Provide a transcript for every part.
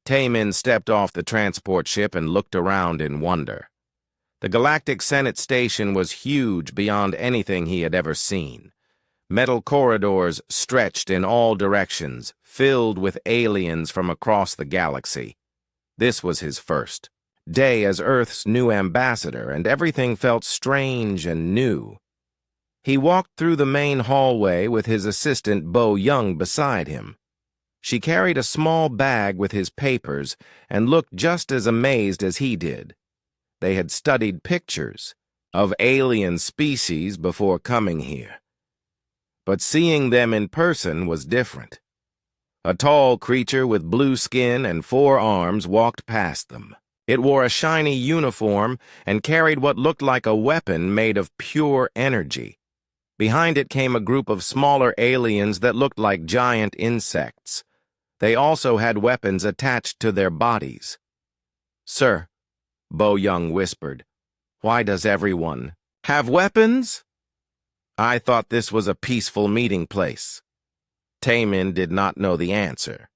Taemin stepped off the transport ship and looked around in wonder. The Galactic Senate Station was huge beyond anything he had ever seen. Metal corridors stretched in all directions, filled with aliens from across the galaxy. This was his first day as Earth's new ambassador, and everything felt strange and new. He walked through the main hallway with his assistant Bo Young beside him. She carried a small bag with his papers and looked just as amazed as he did. They had studied pictures of alien species before coming here. But seeing them in person was different. A tall creature with blue skin and 4 arms walked past them. It wore a shiny uniform and carried what looked like a weapon made of pure energy. Behind it came a group of smaller aliens that looked like giant insects. They also had weapons attached to their bodies. "Sir," Bo Young whispered, "why does everyone have weapons?" "I thought this was a peaceful meeting place." Taemin did not know the answer.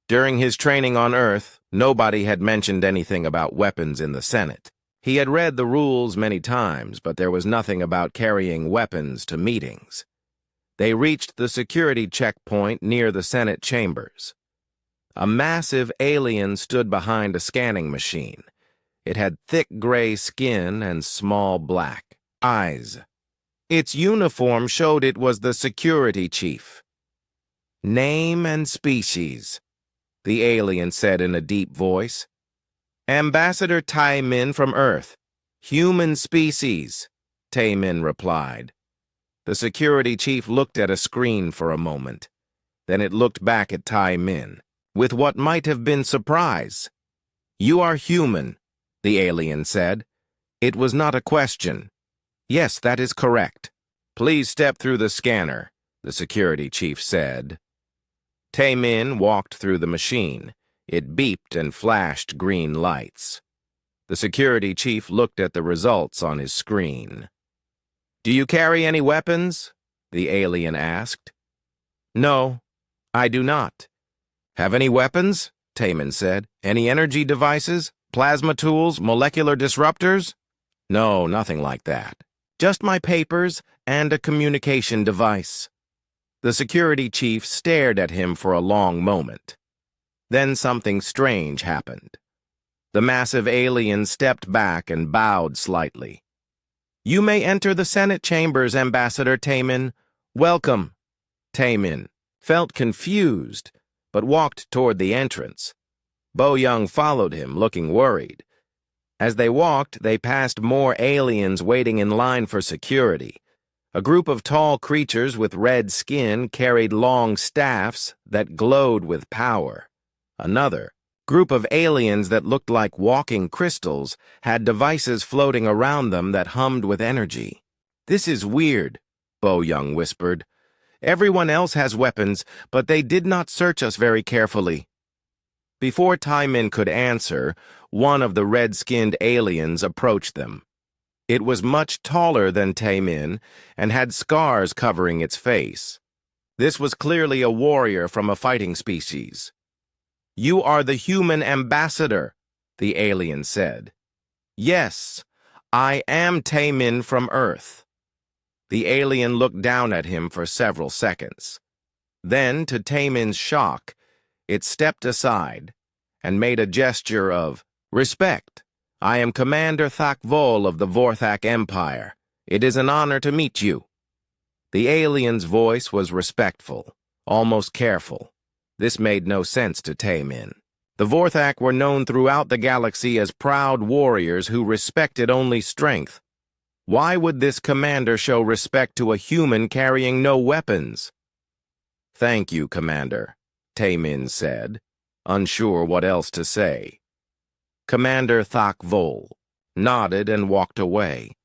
During his training on Earth, nobody had mentioned anything about weapons in the Senate. He had read the rules many times, but there was nothing about carrying weapons to meetings. They reached the security checkpoint near the Senate chambers. A massive alien stood behind a scanning machine. It had thick gray skin and small black eyes. Its uniform showed it was the security chief. "Name and species," the alien said in a deep voice. "Ambassador Taemin from Earth. Human species," Taemin replied. The security chief looked at a screen for a moment. Then it looked back at Taemin with what might have been surprise. "You are human," the alien said. It was not a question. "Yes, that is correct. Please step through the scanner," the security chief said. Taemin walked through the machine. It beeped and flashed green lights. The security chief looked at the results on his screen. "Do you carry any weapons?" the alien asked. "No, I do not." "Have any weapons?" Taemin said. "Any energy devices? Plasma tools? Molecular disruptors?" "No, nothing like that. Just my papers and a communication device." The security chief stared at him for a long moment. Then something strange happened. The massive alien stepped back and bowed slightly. "You may enter the Senate chambers, Ambassador Taemin. Welcome." Taemin felt confused, but walked toward the entrance. Bo Young followed him, looking worried. As they walked, they passed more aliens waiting in line for security. A group of tall creatures with red skin carried long staffs that glowed with power. Another group of aliens that looked like walking crystals had devices floating around them that hummed with energy. "This is weird," Bo Young whispered. "Everyone else has weapons, but they did not search us very carefully." Before Taemin could answer, one of the red-skinned aliens approached them. It was much taller than Taemin and had scars covering its face. This was clearly a warrior from a fighting species. "You are the human ambassador," the alien said. "Yes, I am Taemin from Earth." The alien looked down at him for several seconds. Then, to Taemin's shock, it stepped aside and made a gesture of respect. "I am Commander Thak Vol of the Vorthak Empire. It is an honor to meet you." The alien's voice was respectful, almost careful. This made no sense to Taemin. The Vorthak were known throughout the galaxy as proud warriors who respected only strength. Why would this commander show respect to a human carrying no weapons? "Thank you, Commander," Taemin said, unsure what else to say. Commander Thak Vol nodded and walked away.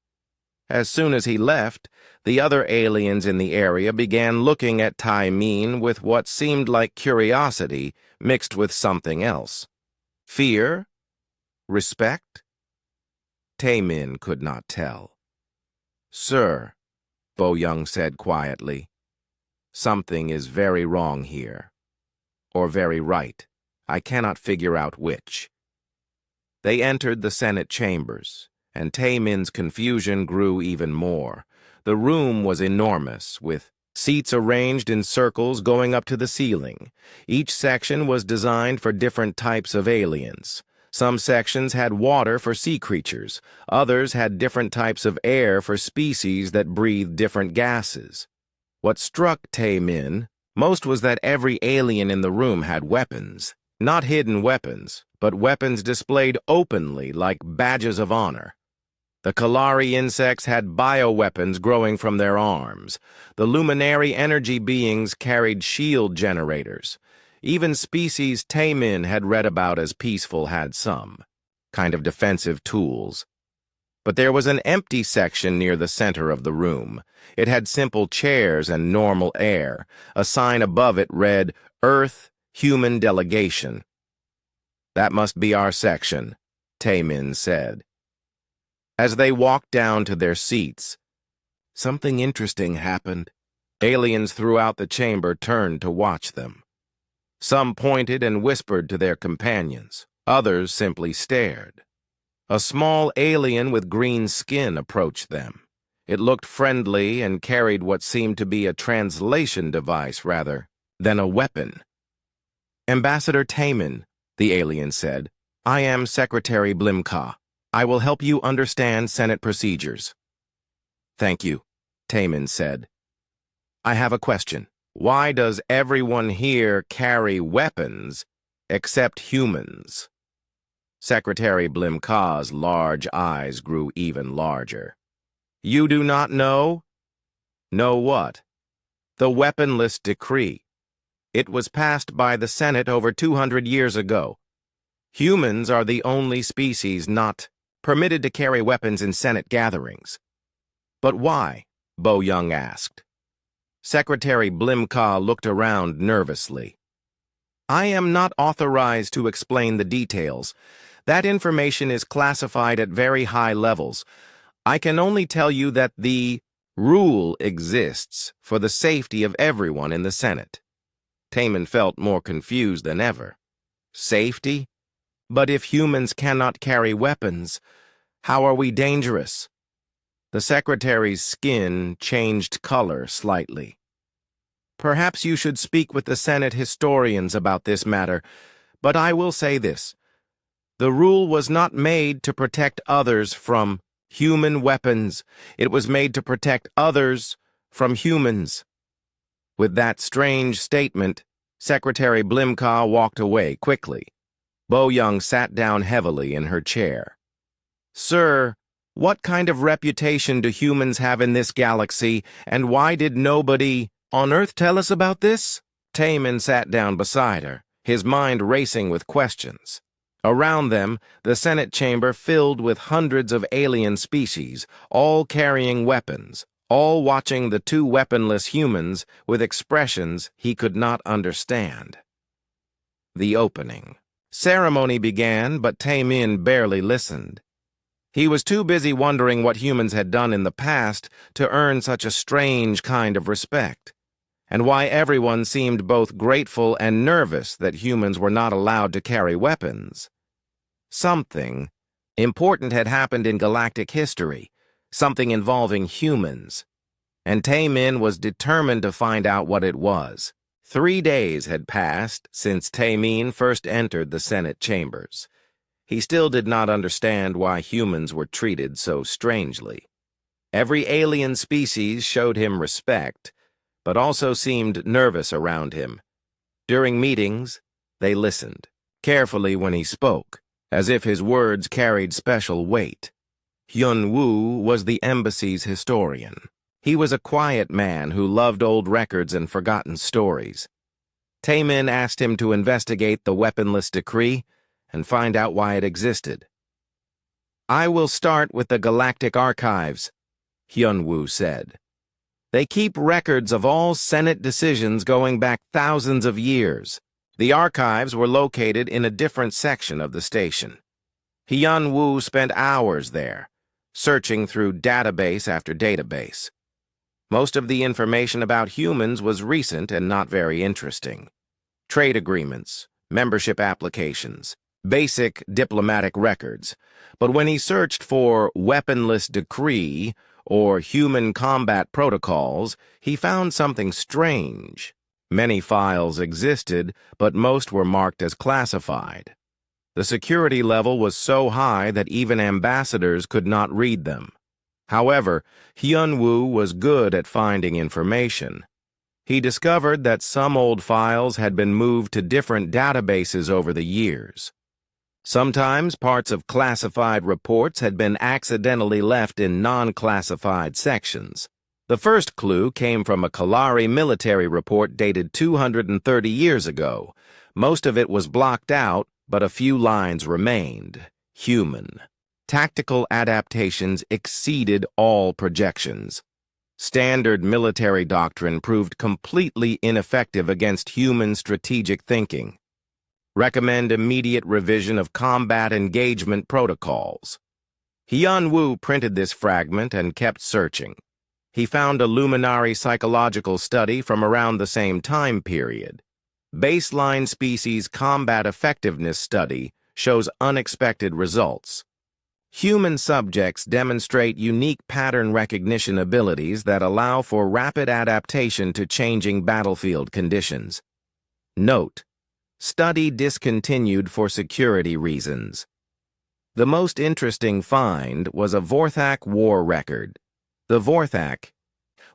As soon as he left, the other aliens in the area began looking at Taemin with what seemed like curiosity mixed with something else. Fear? Respect? Taemin could not tell. "Sir," Bo Young said quietly, "something is very wrong here. Or very right, I cannot figure out which. They entered the Senate chambers, and Taemin's confusion grew even more. The room was enormous, with seats arranged in circles going up to the ceiling. Each section was designed for different types of aliens. Some sections had water for sea creatures. Others had different types of air for species that breathed different gases. What struck Taemin most was that every alien in the room had weapons. Not hidden weapons, but weapons displayed openly like badges of honor. The Kalari insects had bioweapons growing from their arms. The luminary energy beings carried shield generators. Even species Taemin had read about as peaceful had some kind of defensive tools. But there was an empty section near the center of the room. It had simple chairs and normal air. A sign above it read, "Earth Human Delegation." "That must be our section," Taemin said. As they walked down to their seats, something interesting happened. Aliens throughout the chamber turned to watch them. Some pointed and whispered to their companions. Others simply stared. A small alien with green skin approached them. It looked friendly and carried what seemed to be a translation device rather than a weapon. "Ambassador Taemin," the alien said, "I am Secretary Blimka. I will help you understand Senate procedures." "Thank you," Taemin said. "I have a question. Why does everyone here carry weapons except humans?" Secretary Blimka's large eyes grew even larger. "You do not know?" "Know what?" "The Weaponless Decree. It was passed by the Senate over 200 years ago. Humans are the only species not permitted to carry weapons in Senate gatherings." "But why?" Bo Young asked. Secretary Blimka looked around nervously. "I am not authorized to explain the details. That information is classified at very high levels. I can only tell you that the rule exists for the safety of everyone in the Senate." Taemin felt more confused than ever. Safety? But if humans cannot carry weapons, how are we dangerous? The secretary's skin changed color slightly. "Perhaps you should speak with the Senate historians about this matter, but I will say this. The rule was not made to protect others from human weapons. It was made to protect others from humans." With that strange statement, Secretary Blimka walked away quickly. Bo Young sat down heavily in her chair. "Sir, what kind of reputation do humans have in this galaxy, and why did nobody on Earth tell us about this?" Taemin sat down beside her, his mind racing with questions. Around them, the Senate chamber filled with hundreds of alien species, all carrying weapons, all watching the two weaponless humans with expressions he could not understand. The opening. Ceremony began, but Taemin barely listened. He was too busy wondering what humans had done in the past to earn such a strange kind of respect, and why everyone seemed both grateful and nervous that humans were not allowed to carry weapons. Something important had happened in galactic history, something involving humans, and Taemin was determined to find out what it was. 3 days had passed since Taemin first entered the Senate chambers. He still did not understand why humans were treated so strangely. Every alien species showed him respect, but also seemed nervous around him. During meetings, they listened carefully when he spoke, as if his words carried special weight. Hyun Woo was the embassy's historian. He was a quiet man who loved old records and forgotten stories. Taemin asked him to investigate the Weaponless Decree and find out why it existed. "I will start with the Galactic Archives," Hyun Woo said. "They keep records of all Senate decisions going back thousands of years." The archives were located in a different section of the station. Hyun Woo spent hours there, searching through database after database. Most of the information about humans was recent and not very interesting. Trade agreements, membership applications, basic diplomatic records. But when he searched for weaponless decree or human combat protocols, he found something strange. Many files existed, but most were marked as classified. The security level was so high that even ambassadors could not read them. However, Hyun-woo was good at finding information. He discovered that some old files had been moved to different databases over the years. Sometimes parts of classified reports had been accidentally left in non-classified sections. The first clue came from a Kalari military report dated 230 years ago. Most of it was blocked out, but a few lines remained. Human. Tactical adaptations exceeded all projections. Standard military doctrine proved completely ineffective against human strategic thinking. Recommend immediate revision of combat engagement protocols. Hyun-woo printed this fragment and kept searching. He found a luminary psychological study from around the same time period. Baseline species combat effectiveness study shows unexpected results. Human subjects demonstrate unique pattern recognition abilities that allow for rapid adaptation to changing battlefield conditions. Note: study discontinued for security reasons. The most interesting find was a HFY War record. The HFY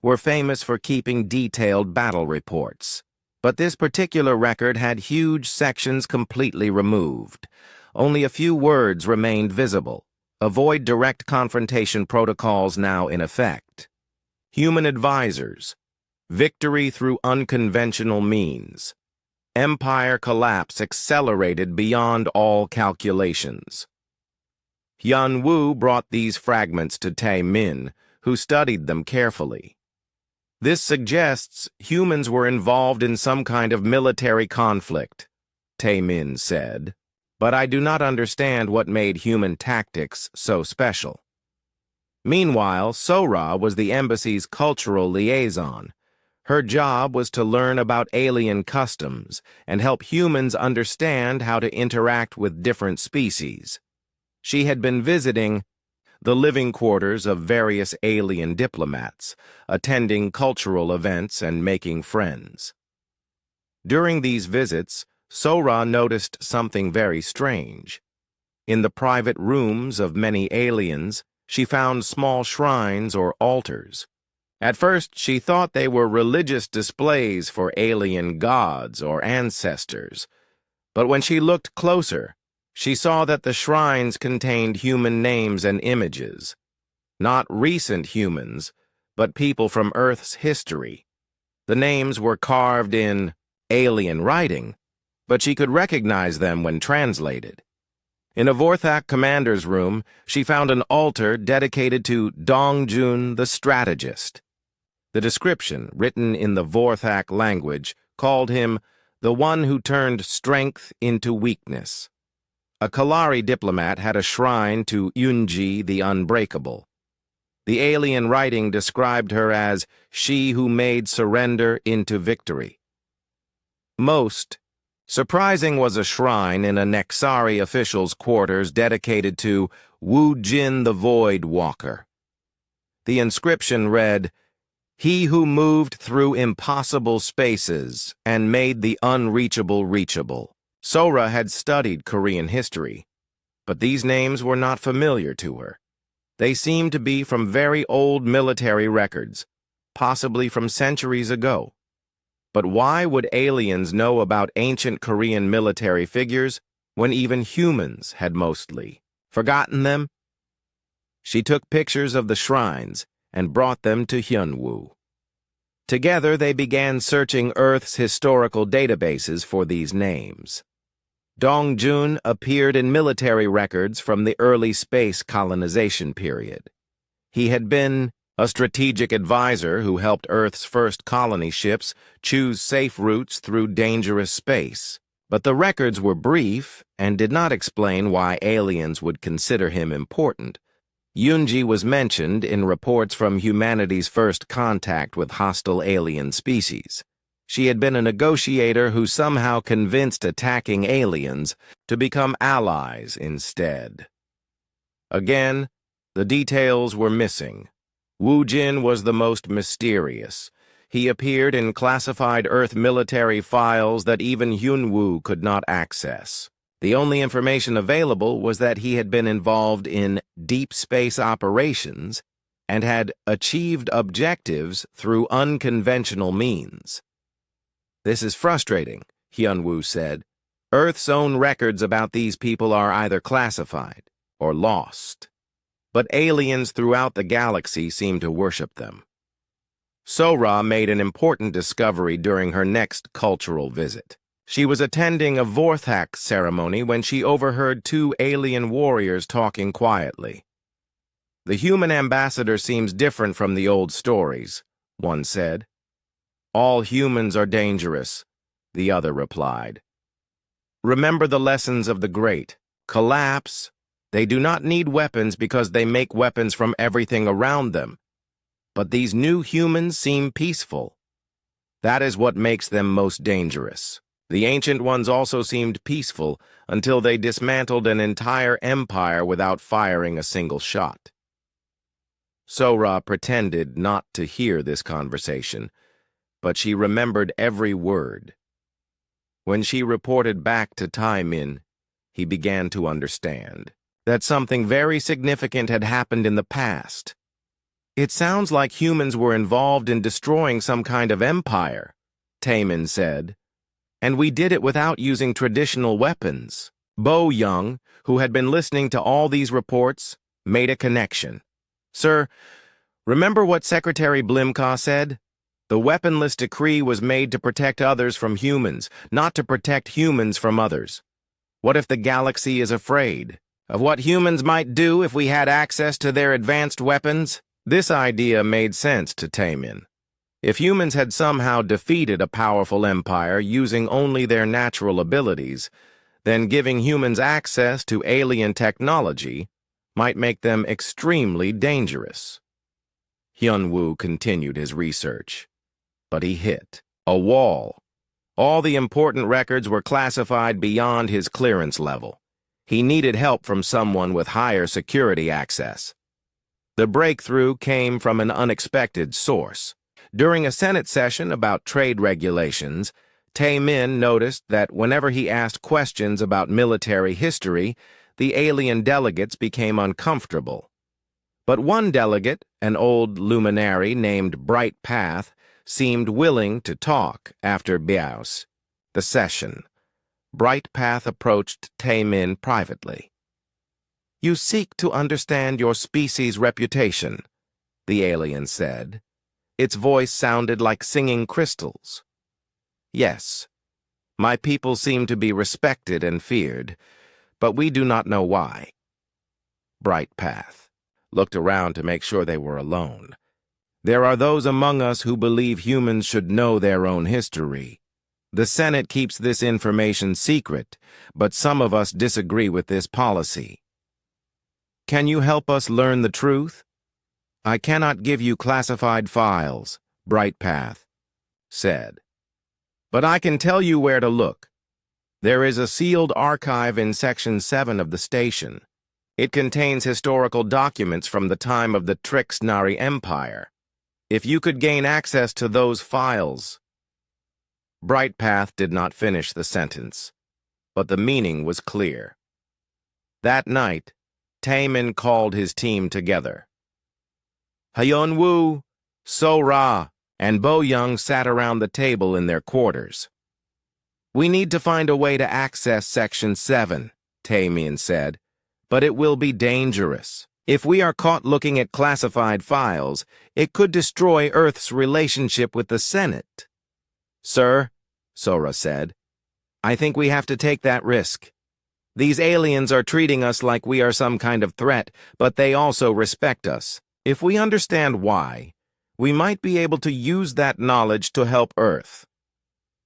were famous for keeping detailed battle reports, but this particular record had huge sections completely removed. Only a few words remained visible. Avoid direct confrontation protocols now in effect. Human advisors. Victory through unconventional means. Empire collapse accelerated beyond all calculations. Hyun-woo brought these fragments to Tae-min, who studied them carefully. This suggests humans were involved in some kind of military conflict, Tae-min said, but I do not understand what made human tactics so special. Meanwhile, Sora was the embassy's cultural liaison. Her job was to learn about alien customs and help humans understand how to interact with different species. She had been visiting the living quarters of various alien diplomats, attending cultural events and making friends. During these visits, Sora noticed something very strange. In the private rooms of many aliens, she found small shrines or altars. At first, she thought they were religious displays for alien gods or ancestors. But when she looked closer, she saw that the shrines contained human names and images. Not recent humans, but people from Earth's history. The names were carved in alien writing, but she could recognize them when translated. In a HFY commander's room, she found an altar dedicated to Dong-jun the strategist. The description, written in the HFY language, called him the one who turned strength into weakness. A Kalari diplomat had a shrine to Yunji the Unbreakable. The alien writing described her as she who made surrender into victory. Most surprising was a shrine in a Nexari official's quarters dedicated to Wu Jin the Void Walker. The inscription read, "He who moved through impossible spaces and made the unreachable reachable." Sora had studied Korean history, but these names were not familiar to her. They seemed to be from very old military records, possibly from centuries ago. But why would aliens know about ancient Korean military figures when even humans had mostly forgotten them? She took pictures of the shrines and brought them to Hyun-woo. Together they began searching Earth's historical databases for these names. Dong-jun appeared in military records from the early space colonization period. He had been a strategic advisor who helped Earth's first colony ships choose safe routes through dangerous space. But the records were brief and did not explain why aliens would consider him important. Yunji was mentioned in reports from humanity's first contact with hostile alien species. She had been a negotiator who somehow convinced attacking aliens to become allies instead. Again, the details were missing. Wu Jin was the most mysterious. He appeared in classified Earth military files that even Hyun-woo could not access. The only information available was that he had been involved in deep space operations and had achieved objectives through unconventional means. "This is frustrating," Hyun-woo said. "Earth's own records about these people are either classified or lost. But aliens throughout the galaxy seem to worship them." Sora made an important discovery during her next cultural visit. She was attending a Vorthak ceremony when she overheard two alien warriors talking quietly. "The human ambassador seems different from the old stories," one said. "All humans are dangerous," the other replied. "Remember the lessons of the great. Collapse. They do not need weapons because they make weapons from everything around them. But these new humans seem peaceful. That is what makes them most dangerous. The ancient ones also seemed peaceful until they dismantled an entire empire without firing a single shot." Sora pretended not to hear this conversation, but she remembered every word. When she reported back to Taemin, he began to understand that something very significant had happened in the past. "It sounds like humans were involved in destroying some kind of empire," Taemin said. "And we did it without using traditional weapons." Bo Young, who had been listening to all these reports, made a connection. "Sir, remember what Secretary Blimka said? The weaponless decree was made to protect others from humans, not to protect humans from others. What if the galaxy is afraid of what humans might do if we had access to their advanced weapons?" This idea made sense to Taemin. If humans had somehow defeated a powerful empire using only their natural abilities, then giving humans access to alien technology might make them extremely dangerous. Hyun-woo continued his research, but he hit a wall. All the important records were classified beyond his clearance level. He needed help from someone with higher security access. The breakthrough came from an unexpected source. During a Senate session about trade regulations, Taemin noticed that whenever he asked questions about military history, the alien delegates became uncomfortable. But one delegate, an old luminary named Bright Path, seemed willing to talk after Biaus. The session. Bright Path approached Taemin privately. "You seek to understand your species' reputation," the alien said. Its voice sounded like singing crystals. "Yes, my people seem to be respected and feared, but we do not know why." Bright Path looked around to make sure they were alone. "There are those among us who believe humans should know their own history. The Senate keeps this information secret, but some of us disagree with this policy. Can you help us learn the truth?" "I cannot give you classified files," Bright Path said. "But I can tell you where to look. There is a sealed archive in Section 7 of the station. It contains historical documents from the time of the Trixnari Empire. If you could gain access to those files—" Bright Path did not finish the sentence, but the meaning was clear. That night, Taemin called his team together. Hyun-woo, So-ra, and Bo-young sat around the table in their quarters. "We need to find a way to access Section 7, Taemin said, "but it will be dangerous. If we are caught looking at classified files, it could destroy Earth's relationship with the Senate." "Sir," Sora said, "I think we have to take that risk. These aliens are treating us like we are some kind of threat, but they also respect us. If we understand why, we might be able to use that knowledge to help Earth."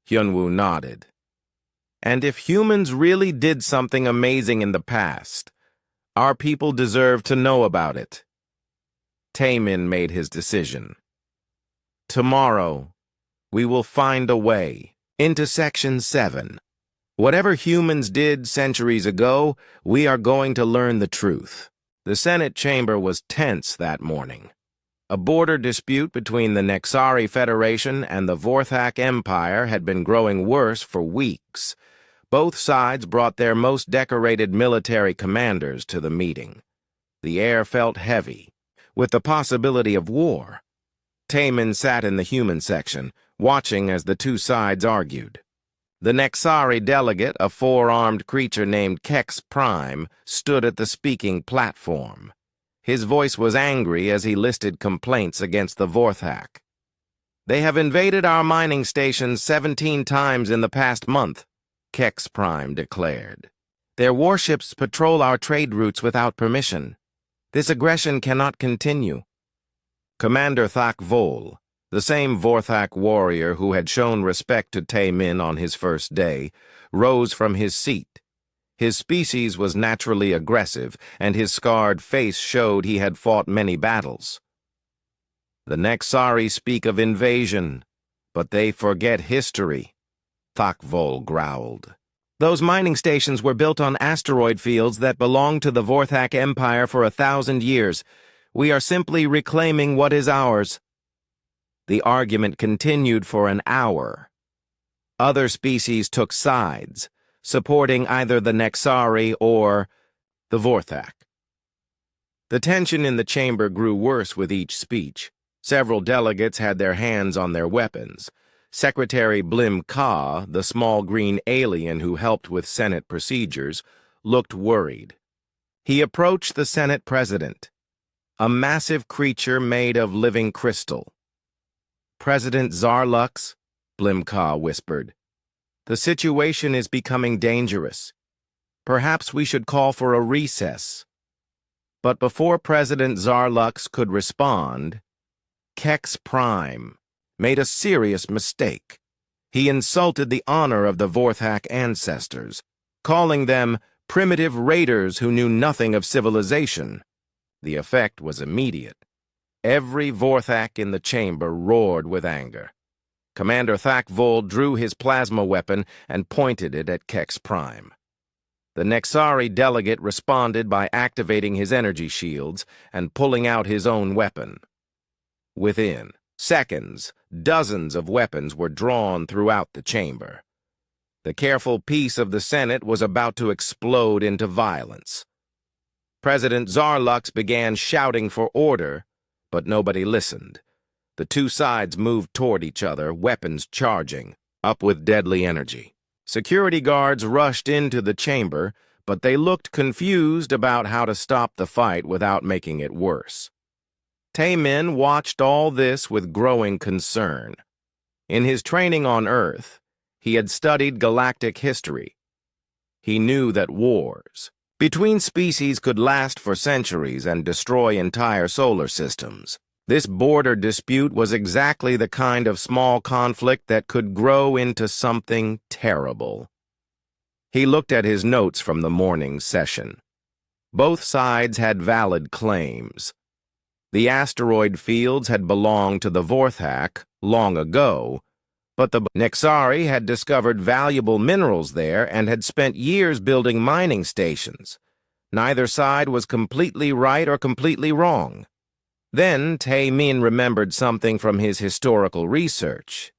Hyun-woo nodded. "And if humans really did something amazing in the past, our people deserve to know about it." Taemin made his decision. "Tomorrow, We will find a way. Into Section 7. Whatever humans did centuries ago, we are going to learn the truth. The Senate chamber was tense that morning. A border dispute between the Nexari Federation and the Vorthak Empire had been growing worse for weeks. Both sides brought their most decorated military commanders to the meeting. The air felt heavy, with the possibility of war. Taemin sat in the human section, watching as the two sides argued. The Nexari delegate, a four-armed creature named Kex Prime, stood at the speaking platform. His voice was angry as he listed complaints against the Vorthak. "They have invaded our mining stations 17 times in the past month," Kex Prime declared. "Their warships patrol our trade routes without permission. This aggression cannot continue." Commander Thak Vol, the same Vorthak warrior who had shown respect to Taemin on his first day, rose from his seat. His species was naturally aggressive, and his scarred face showed he had fought many battles. "The Nexari speak of invasion, but they forget history," Thak Vol growled. "Those mining stations were built on asteroid fields that belonged to the Vorthak Empire for 1,000 years. We are simply reclaiming what is ours." The argument continued for an hour. Other species took sides, supporting either the Nexari or the Vorthak. The tension in the chamber grew worse with each speech. Several delegates had their hands on their weapons. Secretary Blim Ka, the small green alien who helped with Senate procedures, looked worried. He approached the Senate president, a massive creature made of living crystal. "President Zarlux," Blim Ka whispered, "the situation is becoming dangerous. Perhaps we should call for a recess." But before President Zarlux could respond, Kex Prime made a serious mistake. He insulted the honor of the Vorthak ancestors, calling them primitive raiders who knew nothing of civilization. The effect was immediate. Every Vorthak in the chamber roared with anger. Commander Thak Vol drew his plasma weapon and pointed it at Kex Prime. The Nexari delegate responded by activating his energy shields and pulling out his own weapon. Within seconds, dozens of weapons were drawn throughout the chamber. The careful peace of the Senate was about to explode into violence. President Zarlux began shouting for order, but nobody listened. The two sides moved toward each other, weapons charging, up with deadly energy. Security guards rushed into the chamber, but they looked confused about how to stop the fight without making it worse. Taemin watched all this with growing concern. In his training on Earth, he had studied galactic history. He knew that wars between species could last for centuries and destroy entire solar systems. This border dispute was exactly the kind of small conflict that could grow into something terrible. He looked at his notes from the morning session. Both sides had valid claims. The asteroid fields had belonged to the Vorthak long ago, but the Nexari had discovered valuable minerals there and had spent years building mining stations. Neither side was completely right or completely wrong. Then Taemin remembered something from his historical research.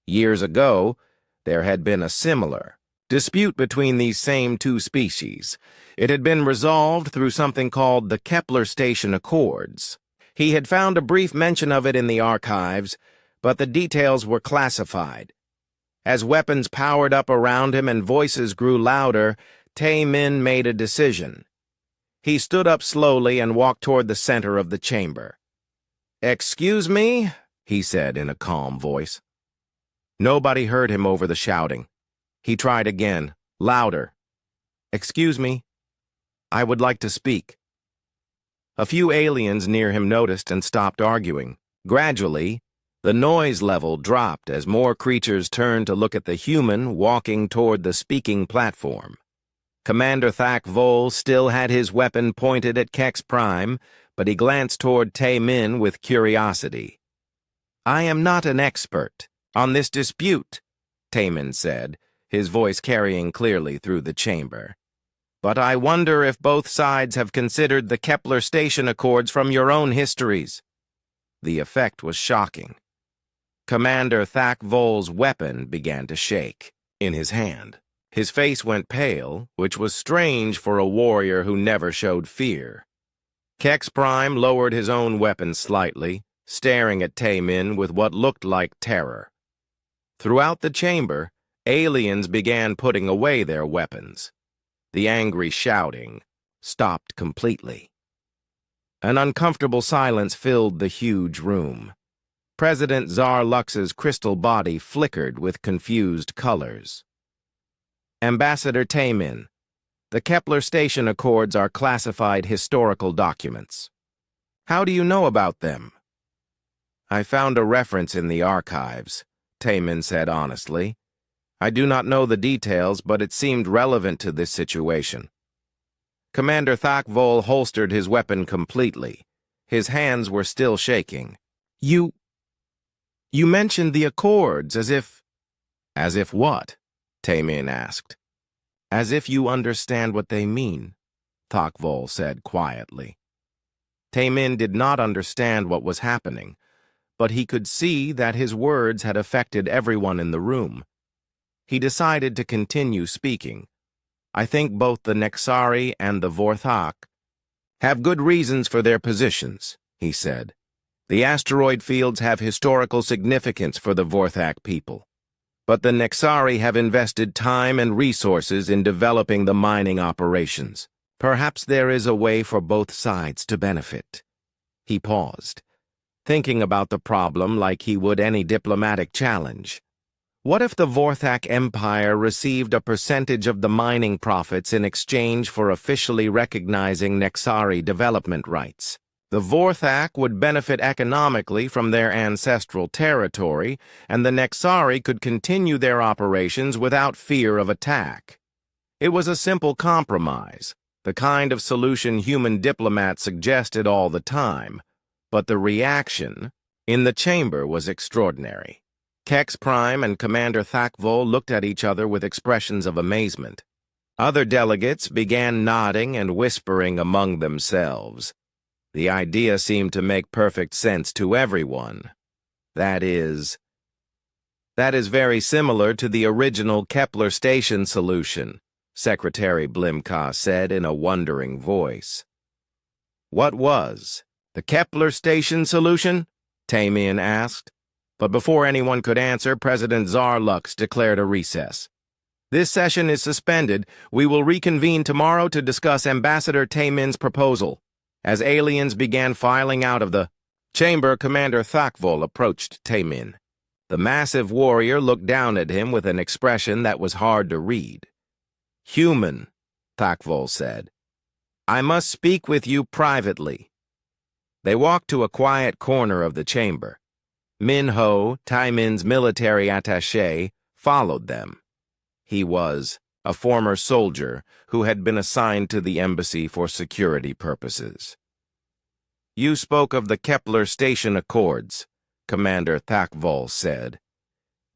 Years ago, there had been a similar dispute between these same two species. It had been resolved through something called the Kepler Station Accords. He had found a brief mention of it in the archives, but the details were classified. As weapons powered up around him and voices grew louder, Taemin made a decision. He stood up slowly and walked toward the center of the chamber. "Excuse me," he said in a calm voice. Nobody heard him over the shouting. He tried again, louder. "Excuse me. I would like to speak." A few aliens near him noticed and stopped arguing. Gradually, the noise level dropped as more creatures turned to look at the human walking toward the speaking platform. Commander Thak Vol still had his weapon pointed at Kex Prime, but he glanced toward Taemin with curiosity. "I am not an expert," on this dispute, Taemin said, his voice carrying clearly through the chamber. But I wonder if both sides have considered the Kepler station accords from your own histories. The effect was shocking. Commander Thak Vol's weapon began to shake in his hand. His face went pale, which was strange for a warrior who never showed fear. Kex Prime lowered his own weapon slightly, staring at Taemin with what looked like terror. Throughout the chamber, aliens began putting away their weapons. The angry shouting stopped completely. An uncomfortable silence filled the huge room. President Zar Lux's crystal body flickered with confused colors. Ambassador Taemin, the Kepler Station Accords are classified historical documents. How do you know about them? I found a reference in the archives, Taemin said honestly. I do not know the details, but it seemed relevant to this situation. Commander Thak Vol holstered his weapon completely. His hands were still shaking. You mentioned the Accords as if... As if what? Taemin asked. As if you understand what they mean, Thak Vol said quietly. Taemin did not understand what was happening, but he could see that his words had affected everyone in the room. He decided to continue speaking. I think both the Nexari and the Vorthak have good reasons for their positions, he said. The asteroid fields have historical significance for the Vorthak people, but the Nexari have invested time and resources in developing the mining operations. Perhaps there is a way for both sides to benefit. He paused, thinking about the problem like he would any diplomatic challenge. What if the Vorthak Empire received a percentage of the mining profits in exchange for officially recognizing Nexari development rights? The Vorthak would benefit economically from their ancestral territory, and the Nexari could continue their operations without fear of attack. It was a simple compromise, the kind of solution human diplomats suggested all the time, but the reaction in the chamber was extraordinary. Kex Prime and Commander Thak Vol looked at each other with expressions of amazement. Other delegates began nodding and whispering among themselves. The idea seemed to make perfect sense to everyone. That is very similar to the original Kepler station solution, Secretary Blimka said in a wondering voice. What was the Kepler station solution? Taemin asked. But before anyone could answer, President Zar Lux declared a recess. This session is suspended. We will reconvene tomorrow to discuss Ambassador Taemin's proposal. As aliens began filing out of the chamber, Commander Thak Vol approached Taemin. The massive warrior looked down at him with an expression that was hard to read. Human, Thak Vol said. I must speak with you privately. They walked to a quiet corner of the chamber. Min Ho, Taemin's military attaché, followed them. He was a former soldier who had been assigned to the embassy for security purposes. You spoke of the Kepler Station Accords, Commander Thak Vol said.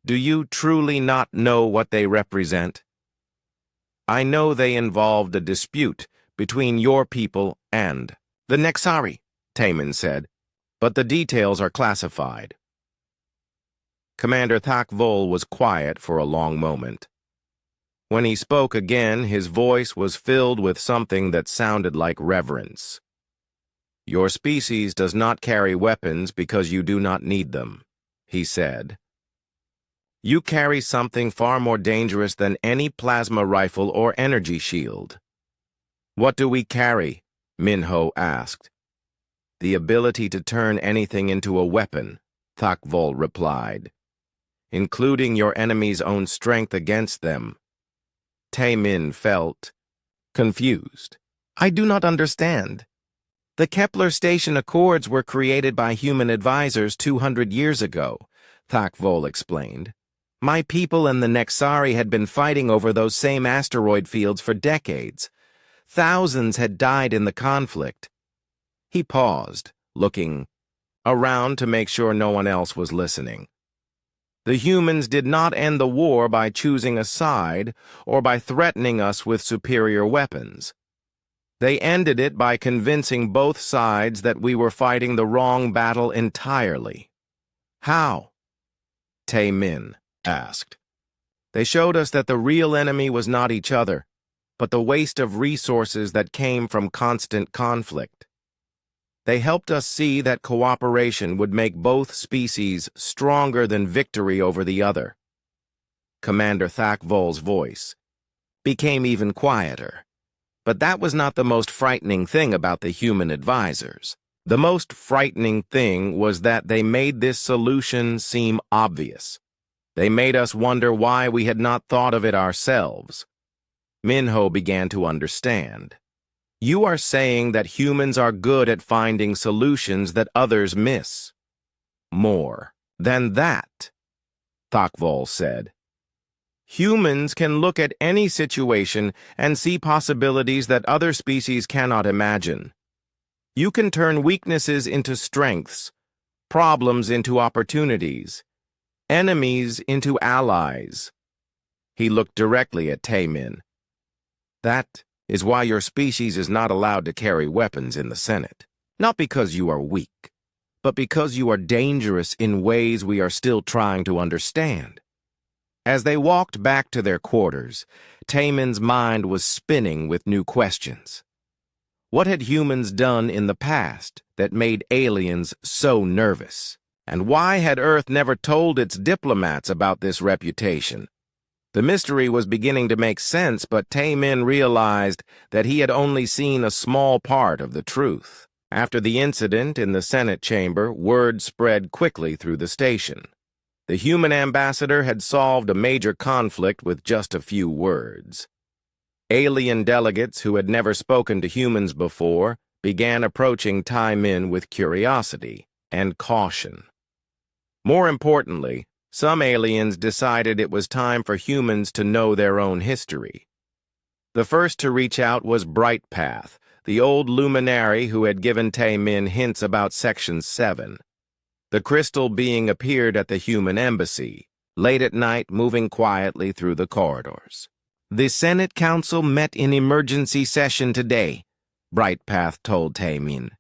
Do you truly not know what they represent? I know they involved a dispute between your people and the Nexari, Taemin said, but the details are classified. Commander Thak Vol was quiet for a long moment. When he spoke again, his voice was filled with something that sounded like reverence. Your species does not carry weapons because you do not need them, he said. You carry something far more dangerous than any plasma rifle or energy shield. What do we carry? Min Ho asked. The ability to turn anything into a weapon, Thak Vol replied, including your enemy's own strength against them. Taemin felt confused. I do not understand. The Kepler Station Accords were created by human advisors 200 years ago, Thak Vol explained. My people and the Nexari had been fighting over those same asteroid fields for decades. Thousands had died in the conflict. He paused, looking around to make sure no one else was listening. The humans did not end the war by choosing a side or by threatening us with superior weapons. They ended it by convincing both sides that we were fighting the wrong battle entirely. How? Tae-min asked. They showed us that the real enemy was not each other, but the waste of resources that came from constant conflict. They helped us see that cooperation would make both species stronger than victory over the other. Commander Thakvol's voice became even quieter. But that was not the most frightening thing about the human advisors. The most frightening thing was that they made this solution seem obvious. They made us wonder why we had not thought of it ourselves. Minho began to understand. You are saying that humans are good at finding solutions that others miss. More than that, Thakvol said. Humans can look at any situation and see possibilities that other species cannot imagine. You can turn weaknesses into strengths, problems into opportunities, enemies into allies. He looked directly at Tae-min. That is why your species is not allowed to carry weapons in the Senate. Not because you are weak, but because you are dangerous in ways we are still trying to understand. As they walked back to their quarters, Tae-min's mind was spinning with new questions. What had humans done in the past that made aliens so nervous? And why had Earth never told its diplomats about this reputation? The mystery was beginning to make sense, but Tae-min realized that he had only seen a small part of the truth. After the incident in the Senate chamber, word spread quickly through the station. The human ambassador had solved a major conflict with just a few words. Alien delegates who had never spoken to humans before began approaching Tae-min with curiosity and caution. More importantly, some aliens decided it was time for humans to know their own history. The first to reach out was Brightpath, the old luminary who had given Tae-min hints about Section 7. The crystal being appeared at the human embassy, late at night moving quietly through the corridors. The Senate Council met in emergency session today, Brightpath told Tae-min.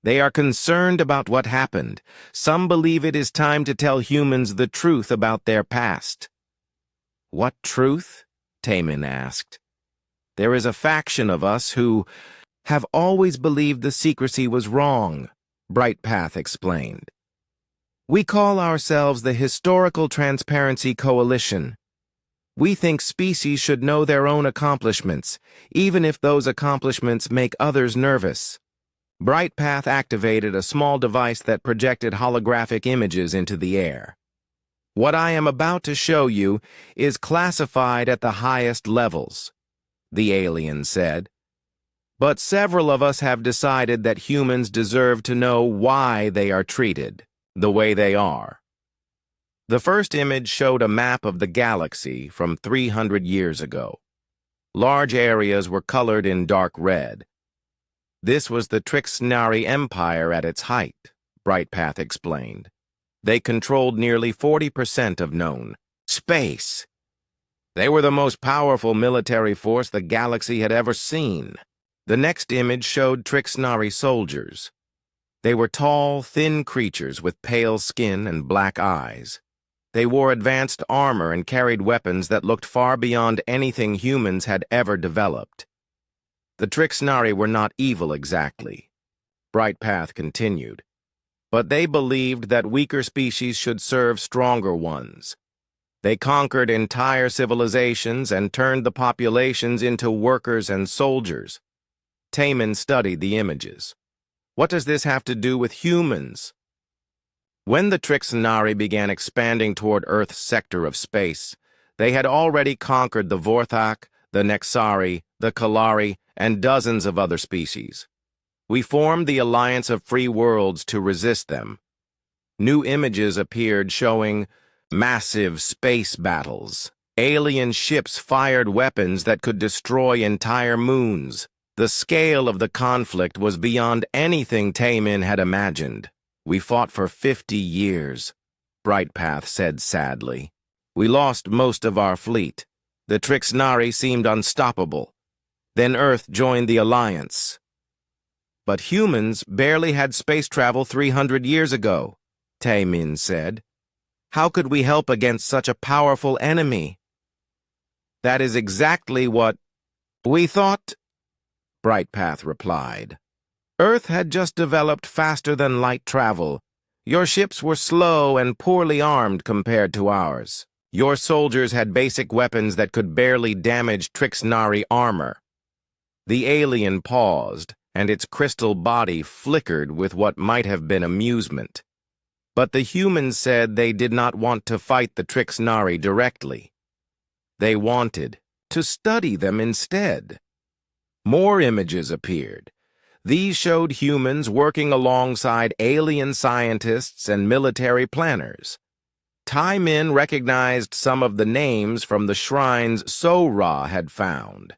They are concerned about what happened. Some believe it is time to tell humans the truth about their past. What truth? Tae-min asked. There is a faction of us who have always believed the secrecy was wrong, Brightpath explained. We call ourselves the Historical Transparency Coalition. We think species should know their own accomplishments, even if those accomplishments make others nervous. Brightpath activated a small device that projected holographic images into the air. What I am about to show you is classified at the highest levels, the alien said. But several of us have decided that humans deserve to know why they are treated the way they are. The first image showed a map of the galaxy from 300 years ago. Large areas were colored in dark red. This was the Trixnari Empire at its height, Brightpath explained. They controlled nearly 40% of known space. They were the most powerful military force the galaxy had ever seen. The next image showed Trixnari soldiers. They were tall, thin creatures with pale skin and black eyes. They wore advanced armor and carried weapons that looked far beyond anything humans had ever developed. The Trixnari were not evil exactly, Brightpath continued, but they believed that weaker species should serve stronger ones. They conquered entire civilizations and turned the populations into workers and soldiers. Tae-min studied the images. What does this have to do with humans? When the Trixnari began expanding toward Earth's sector of space, they had already conquered the Vorthak, the Nexari, the Kalari, and dozens of other species. We formed the Alliance of Free Worlds to resist them. New images appeared showing massive space battles. Alien ships fired weapons that could destroy entire moons. The scale of the conflict was beyond anything Tae-min had imagined. We fought for 50 years. Brightpath said sadly. We lost most of our fleet. The Trixnari seemed unstoppable. Then Earth joined the Alliance. But humans barely had space travel 300 years ago, Taemin said. How could we help against such a powerful enemy? That is exactly what we thought, Brightpath replied. Earth had just developed faster than light travel. Your ships were slow and poorly armed compared to ours. Your soldiers had basic weapons that could barely damage Trixnari armor. The alien paused, and its crystal body flickered with what might have been amusement. But the humans said they did not want to fight the Trixnari directly. They wanted to study them instead. More images appeared. These showed humans working alongside alien scientists and military planners. Taemin recognized some of the names from the shrines So-Ra had found.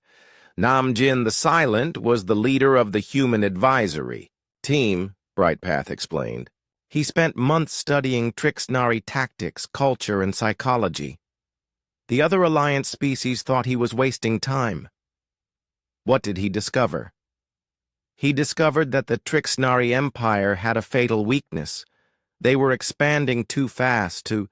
Namjin the Silent was the leader of the Human Advisory Team, Brightpath explained. He spent months studying Trixnari tactics, culture, and psychology. The other Alliance species thought he was wasting time. What did he discover? He discovered that the Trixnari Empire had a fatal weakness. They were expanding too fast to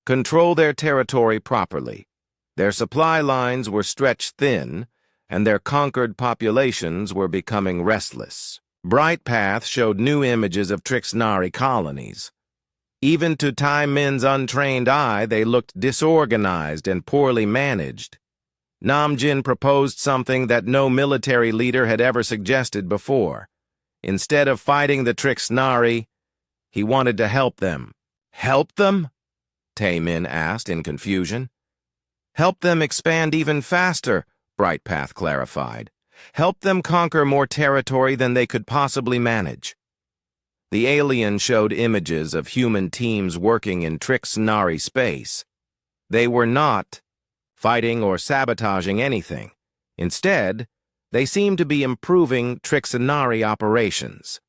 control their territory properly. Their supply lines were stretched thin, and their conquered populations were becoming restless. Brightpath showed new images of Trixnari colonies. Even to Taemin's untrained eye, they looked disorganized and poorly managed. Namjin proposed something that no military leader had ever suggested before. Instead of fighting the Trixnari, he wanted to help them. Help them? Taemin asked in confusion. Help them expand even faster, Brightpath clarified. Help them conquer more territory than they could possibly manage. The alien showed images of human teams working in Trixnari space. They were not fighting or sabotaging anything. Instead, they seemed to be improving Trixnari operations.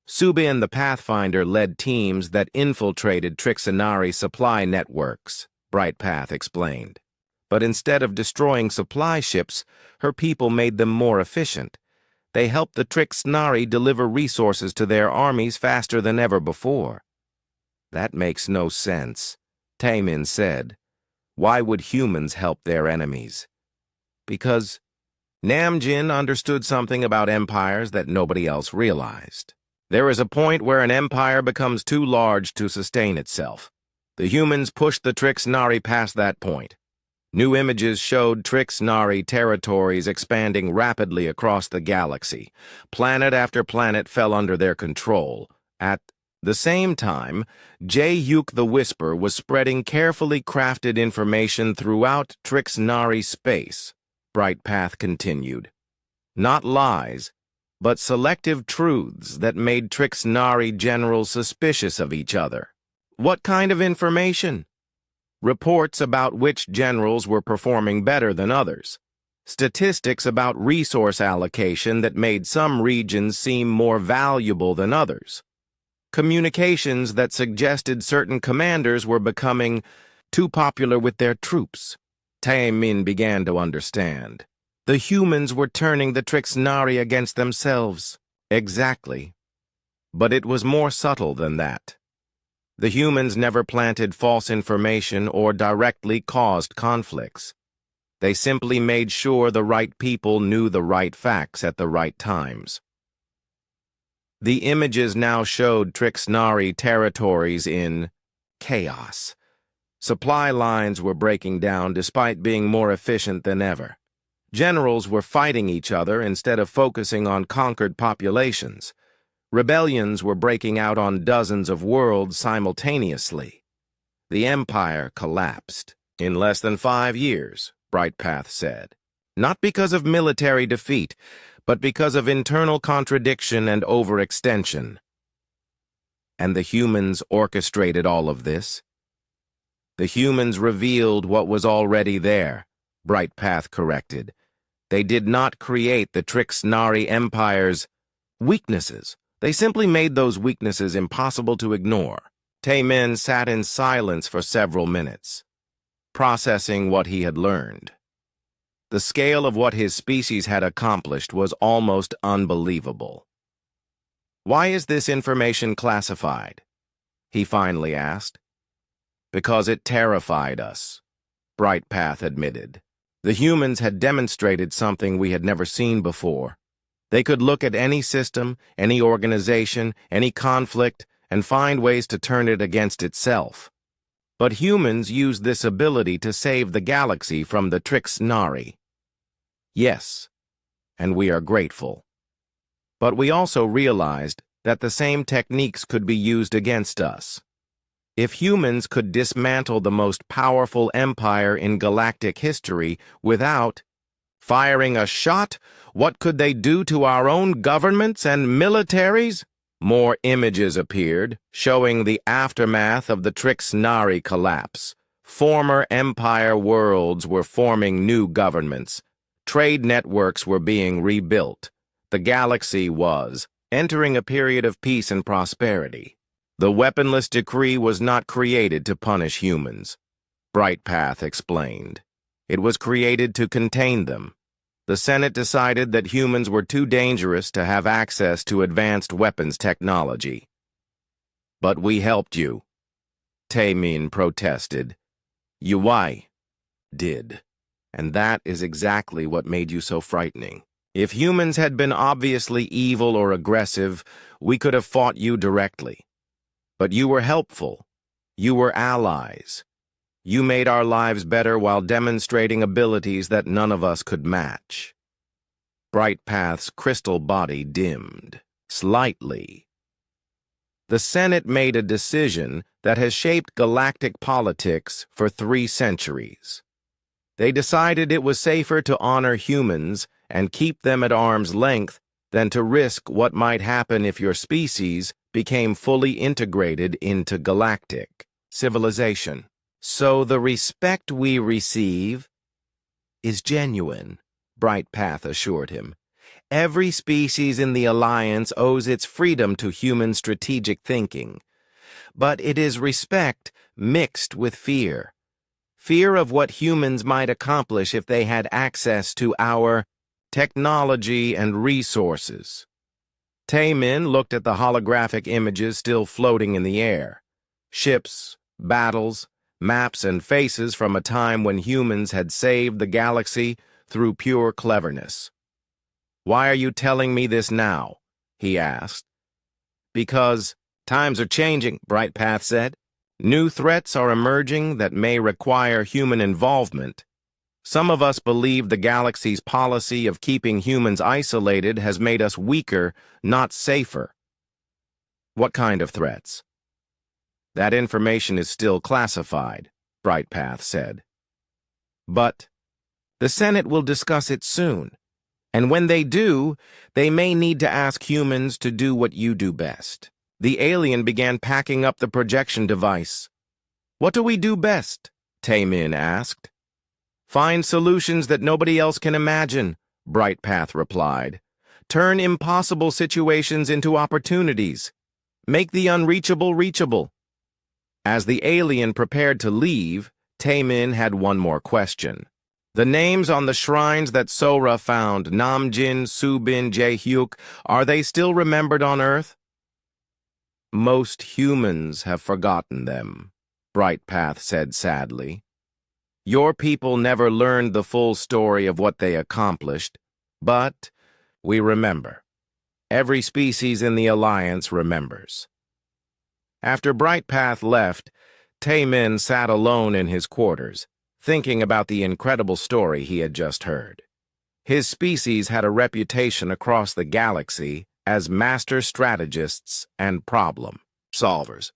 Subin the Pathfinder led teams that infiltrated Trixnari supply networks, Brightpath explained. But instead of destroying supply ships, her people made them more efficient. They helped the Trixnari deliver resources to their armies faster than ever before. That makes no sense, Taemin said. Why would humans help their enemies? Because Namjin understood something about empires that nobody else realized. There is a point where an empire becomes too large to sustain itself. The humans pushed the Trixnari past that point. New images showed Trixnari territories expanding rapidly across the galaxy. Planet after planet fell under their control. At the same time, J-Yuk the Whisper was spreading carefully crafted information throughout Trixnari space, Brightpath continued. Not lies, but selective truths that made Trixnari generals suspicious of each other. What kind of information? Reports about which generals were performing better than others. Statistics about resource allocation that made some regions seem more valuable than others. Communications that suggested certain commanders were becoming too popular with their troops. Taemin began to understand. The humans were turning the Trixnari against themselves. Exactly. But it was more subtle than that. The humans never planted false information or directly caused conflicts. They simply made sure the right people knew the right facts at the right times. The images now showed Trixnari territories in chaos. Supply lines were breaking down despite being more efficient than ever. Generals were fighting each other instead of focusing on conquered populations. Rebellions were breaking out on dozens of worlds simultaneously. The empire collapsed in less than 5 years, Brightpath said. Not because of military defeat, but because of internal contradiction and overextension. And the humans orchestrated all of this. The humans revealed what was already there, Brightpath corrected. They did not create the Trixnari Empire's weaknesses. They simply made those weaknesses impossible to ignore. Taemin sat in silence for several minutes, processing what he had learned. The scale of what his species had accomplished was almost unbelievable. "Why is this information classified?" he finally asked. "Because it terrified us," Brightpath admitted. "The humans had demonstrated something we had never seen before. They could look at any system, any organization, any conflict, and find ways to turn it against itself. But humans used this ability to save the galaxy from the Trixnari. Yes, and we are grateful. But we also realized that the same techniques could be used against us. If humans could dismantle the most powerful empire in galactic history without firing a shot, what could they do to our own governments and militaries?" More images appeared, showing the aftermath of the Trixnari collapse. Former empire worlds were forming new governments. Trade networks were being rebuilt. The galaxy was entering a period of peace and prosperity. The weaponless decree was not created to punish humans, Brightpath explained. It was created to contain them. The Senate decided that humans were too dangerous to have access to advanced weapons technology. "But we helped you," Taemin protested. "HFY did. And that is exactly what made you so frightening. If humans had been obviously evil or aggressive, we could have fought you directly. But you were helpful. You were allies. You made our lives better while demonstrating abilities that none of us could match." Brightpath's crystal body dimmed slightly. The Senate made a decision that has shaped galactic politics for 3 centuries. They decided it was safer to honor humans and keep them at arm's length than to risk what might happen if your species became fully integrated into galactic civilization. "So the respect we receive is genuine," Brightpath assured him. "Every species in the Alliance owes its freedom to human strategic thinking. But it is respect mixed with fear. Fear of what humans might accomplish if they had access to our technology and resources." Taemin looked at the holographic images still floating in the air. Ships, battles, maps and faces from a time when humans had saved the galaxy through pure cleverness. "Why are you telling me this now?" he asked. "Because times are changing," Brightpath said. "New threats are emerging that may require human involvement. Some of us believe the galaxy's policy of keeping humans isolated has made us weaker, not safer." "What kind of threats?" "That information is still classified," Brightpath said. "But the Senate will discuss it soon, and when they do, they may need to ask humans to do what you do best." The alien began packing up the projection device. "What do we do best?" Taemin asked. "Find solutions that nobody else can imagine," Brightpath replied. "Turn impossible situations into opportunities. Make the unreachable reachable." As the alien prepared to leave, Taemin had one more question. "The names on the shrines that Sora found, Namjin, Subin, Jaehyuk, are they still remembered on Earth?" "Most humans have forgotten them," Brightpath said sadly. "Your people never learned the full story of what they accomplished, but we remember. Every species in the Alliance remembers." After Brightpath left, Taemin sat alone in his quarters, thinking about the incredible story he had just heard. His species had a reputation across the galaxy as master strategists and problem solvers.